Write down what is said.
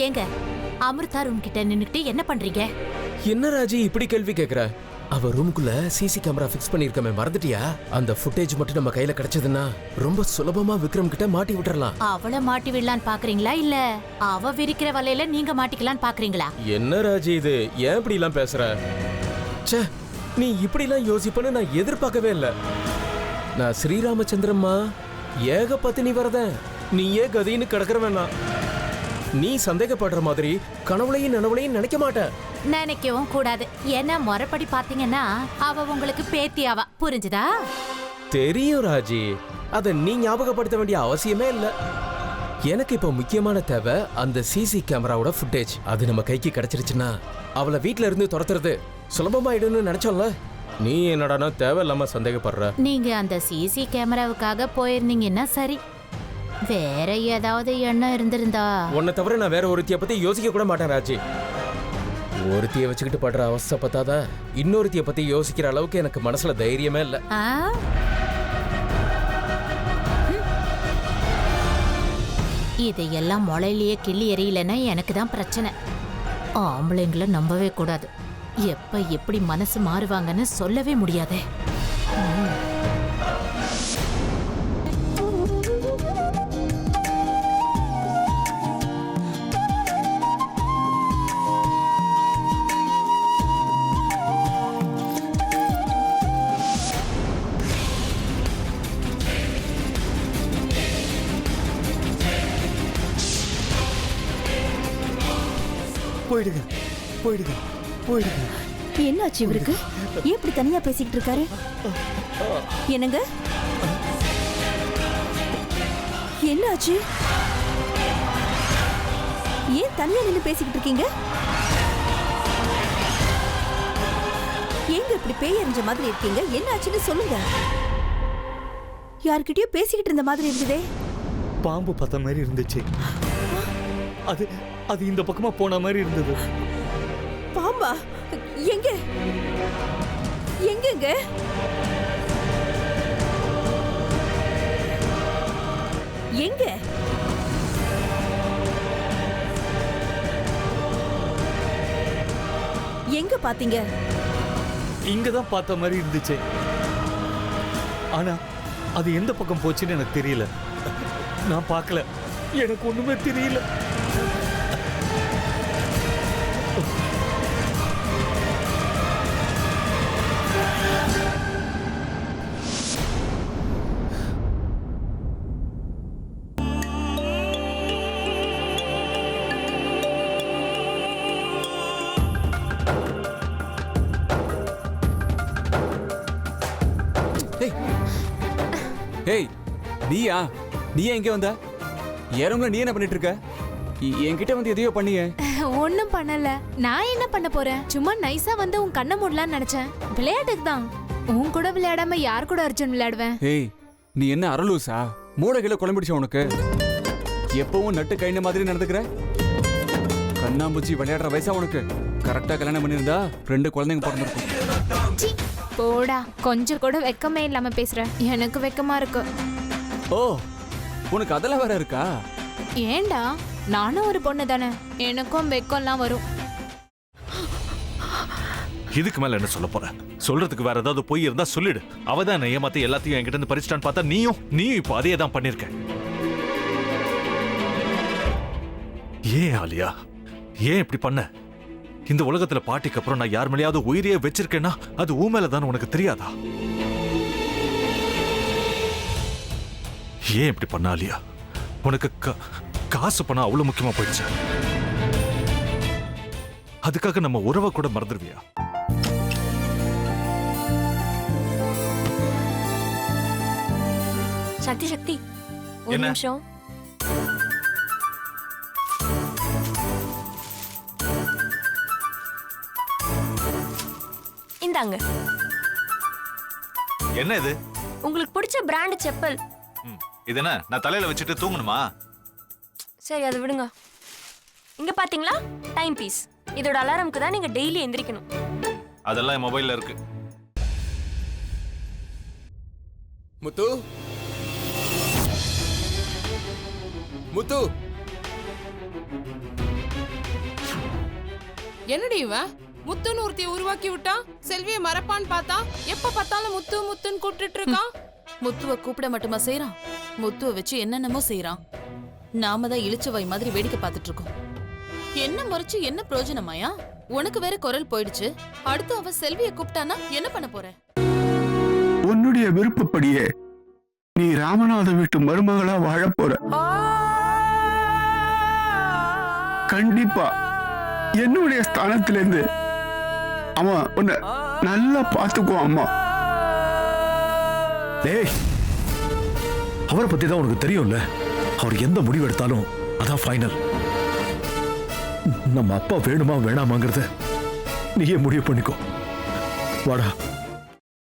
ஏங்க அமிர்தா ரூம் கிட்ட நின்னுட்டு என்ன பண்றீங்க? என்ன ராஜி இப்படி கேள்வி கேக்குற? அவ ரூமுக்குள்ள சிசி கேமரா ஃபிக்ஸ் பண்ணிருக்கமே, மறந்துட்டியா? அந்த ஃபுட்டேஜ் மட்டும் நம்ம கையில கிடைச்சதுன்னா ரொம்ப சுலபமா விக்ரம் கிட்ட மாட்டி விட்டுறலாம். அவளை மாட்டி விடலான்னு பாக்குறீங்களா இல்ல அவ விரிக்கிற வலையில நீங்க மாட்டிக்கலான்னு பாக்குறீங்களா? என்ன ராஜி இது? ஏன் இப்படி எல்லாம் பேசுற? ச்சே, நீ இப்படி எல்லாம் யோசிப்பன்னு நான் எதிர்பார்க்கவே இல்ல. நான் ஸ்ரீராமச்சந்திரம்மா, ஏக பத்தினி வரதேன். நீ ஏன் கதின்னு கிடக்குற வேணாம். நீ சந்தேகப்படுற மாதிரி கனவுளையும் நனவுளையும் நினைக்க மாட்ட. நினைக்கவும் கூடாது. ஏன்னா முறைப்படி பாத்தீங்கன்னா அவ உங்களுக்கு பேத்தியாவா, புரிஞ்சுதா? தெரியும் ராஜி, அத நீ ஞாபகப்படுத்த வேண்டிய அவசியமே இல்ல. எனக்கு இப்ப முக்கியமான தேவை அந்த சிசி கேமராவோட ஃபுட்டேஜ். அது நம்ம கைக்கு கிடைச்சிருச்சுன்னா அவளை வீட்ல இருந்து துரத்துறது சுலபமாயிடும்னு நினைச்சோம்ல. நீ என்னடானா தேவையில்லாம சந்தேகப்படுற. நீங்க அந்த சிசி கேமராவுக்காக போயிருந்தீங்கன்னா சரி, வேற ஏதாவது எண்ணம் இருந்திருந்தா உன்னை தவிர நான் வேற ஒருத்திய பத்தி யோசிக்க கூட மாட்டேன் ராஜி. ஒருத்திய வச்சுக்கிட்டு படுற அவஸ்தை பத்தாத இன்னொருத்திய பத்தி யோசிக்கிற அளவுக்கு எனக்கு மனசுல தைரியமே இல்ல. இதையெல்லாம் முளையிலேயே கிள்ளி எறியலன்னா எனக்கு தான் பிரச்சனை. ஆம்பளைங்களை நம்பவே கூடாது. எப்ப எப்படி மனசு மாறுவாங்கன்னு சொல்லவே முடியாதே. போயிடுங்க போயிடுங்க போயிடுங்க. என்னாச்சு இவருக்கு? ஏன் இப்படி தனியா பேசிக்கிட்டு இருக்காரு? என்னங்க என்னாச்சு? ஏன் தனியா நின்று பேசிக்கிட்டு இருக்கீங்க? ஏங்க இப்படி பேய் எறிஞ்ச மாதிரி இருக்கீங்க? என்னாச்சுன்னு சொல்லுங்க. யார்கிட்டயோ பேசிக்கிட்டு இருந்த மாதிரி இருந்ததே. பாம்பு பார்த்த மாதிரி இருந்துச்சு. அது அது இந்த பக்கமா போன மாதிரி இருந்தது. பாம்பா? எங்க எங்கங்க? எங்க? எங்க பாத்தீங்க? இங்கதான் பார்த்த மாதிரி இருந்துச்சு. ஆனா அது எந்த பக்கம் போச்சுன்னு எனக்கு தெரியல. நான் பார்க்கல, எனக்கு ஒண்ணுமே தெரியல. ஏய், நீயா? நீ எங்க வந்த? ஏறவங்கள நீ என்ன பண்ணிட்டு இருக்க? என்கிட்ட வந்து எதையோ பண்ணியே. ஒண்ணும் பண்ணல. நான் என்ன பண்ண போறேன்? சும்மா நைஸா வந்து உன் கண்ணை மூடலான்னு நினைச்சேன். விளையாட்டுக்கு தான். உன் கூட விளையாடாம யார் கூட அர்ஜுன் விளையாடுவேன்? ஏய், நீ என்ன அரலூசா? மூளைகளை குழம்பிடுச்ச உனக்கு? எப்பவும் நட்டு கைன மாதிரி நடந்துக்கிற? கண்ணாம்பூச்சி விளையாடுற வயசா உனக்கு? கரெக்டா கல்யாணம் பண்ணிருந்தா 2 குழந்தைங்க பிறந்திருக்கும். போடா, கொஞ்சம் கூட வெக்கமே இல்லாம பேசுற. எனக்கு வெக்கமா இருக்கு. ஓ, உனக்கு அதெல்லாம் வேற இருக்கா? ஏண்டா, நானும் ஒரு பொண்ணு தானே, எனக்கும் வெக்கம்லாம் வரும். இதுக்கு மேல என்ன சொல்ல போற? சொல்றதுக்கு வேற ஏதாவது போய் இருந்தா சொல்லிடு. அவதான் ஏமாத்தி எல்லாத்தையும் என்கிட்ட இருந்து பறிச்சிட்டான்னு பார்த்தா நீயும் இப்ப அதே தான் பண்ணிருக்க. ஏன் ஆலியா, ஏன் இப்படி பண்ண? இந்த உலகத்துல பாட்டிக்கு அப்புறம் நான் யார் மேலேயாவது உயிரையே வச்சிருக்கேன்னா அது ஊ மேலதான் உனக்கு தெரியாதா? ஏன் இப்படி பண்ண ஆலியா? உனக்கு காசு பணம் அவ்வளவு முக்கியமா போயிடுச்சு. அதுக்காக நம்ம உறவை கூட மறந்துடுவியா? சக்தி சக்தி, ஒரு நிமிஷம். இந்தாங்க. என்ன இது? உங்களுக்கு பிடிச்ச பிராண்ட் செப்பல். இது என்ன, நான் தலையில வச்சுட்டு தூங்கணுமா? சரி, அதை விடுங்க. இங்க பாத்தீங்களா, டைம் பீஸ். இதோட அலாரம்க்கு தான் நீங்க டெய்லி எந்திரிக்கணும். அதெல்லாம் என் மொபைல்ல இருக்கு. முத்து, முத்து, என்னடி இவன் முத்துன்னு ஒருத்தைய உருவாக்கி விட்டான், செல்வியை மறப்பான்னு பார்த்தா எப்ப பார்த்தாலும் முத்து முத்துன்னு கூப்பிட்டுட்டு இருக்கான். முத்துவ கூப்பிட மட்டுமா செய்யறான், முத்துவ வச்சு என்னென்னமோ செய்யறான். நாம தான் இழிச்சவாய் மாதிரி வேடிக்கை பார்த்துட்டு இருக்கோம். என்ன முறைச்சு என்ன பிரயோஜனமாயா? உனக்கு வேற குரல் போயிடுச்சு. அடுத்து அவ செல்வியை கூப்பிட்டானா என்ன பண்ண போற? உன்னுடைய விருப்பப்படியே நீ ராமநாத வீட்டு மருமகளா வாழ போற. கண்டிப்பா என்னுடைய ஸ்தானத்திலிருந்து அவன் உன்னை நல்லா பார்த்துக்குவான். அம்மா, டேய், அவரை பத்தி தான் உனக்கு தெரியும்ல. அவர் எந்த முடிவு எடுத்தாலும் அதான் ஃபைனல். நம்ம அப்பா வேணுமா வேணாமாங்கிறத நீயே முடிவு பண்ணிக்கோ. வாடா.